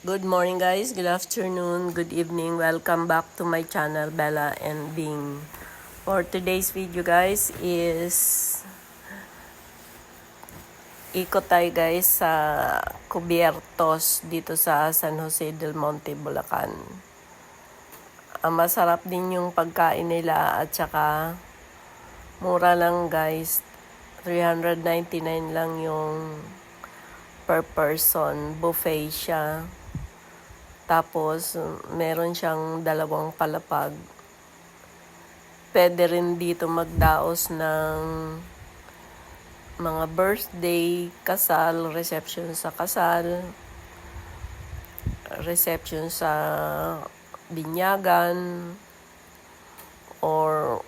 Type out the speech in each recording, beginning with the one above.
Good morning guys, good afternoon, good evening. Welcome back to my channel, Bella and Bing. For today's video guys is ikot tayo guys sa Cubiertos dito sa San Jose del Monte, Bulacan. Masarap din yung pagkain nila at saka mura lang guys. 399 lang yung per person. Buffet siya. Tapos, meron siyang dalawang palapag. Pwede rin dito magdaos ng mga birthday, kasal, reception sa kasal, reception sa binyagan, or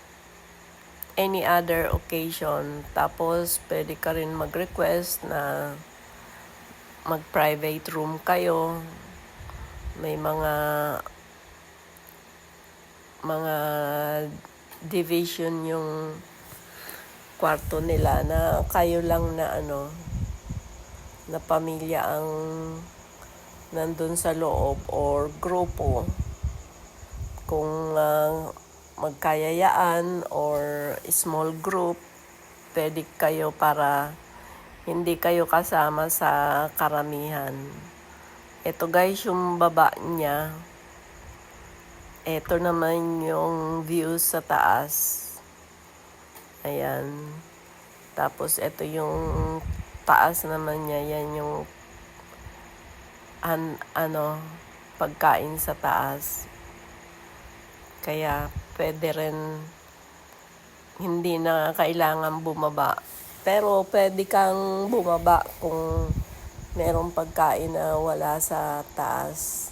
any other occasion. Tapos, pwede ka rin mag-request na mag-private room kayo. May mga division yung kwarto nila na kayo lang na na pamilya ang nandun sa loob or grupo. Kung magkayayaan or small group, pwede kayo para hindi kayo kasama sa karamihan. Ito guys yung baba niya. Ito naman yung view sa taas. Ayan. Tapos ito yung taas naman niya. Yan yung pagkain sa taas. Kaya pwede rin hindi na kailangan bumaba. Pero pwede kang bumaba kung merong pagkain na wala sa taas.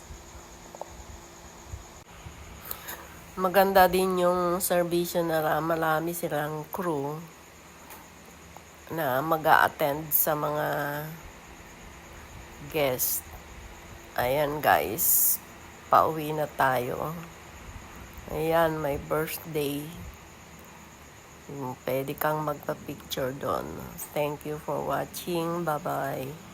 Maganda din yung serbisyo na marami silang crew na mag-a-attend sa mga guest. Ayan guys, pauwi na tayo. Ayan, may birthday. Pwede kang magpa-picture doon. Thank you for watching. Bye-bye.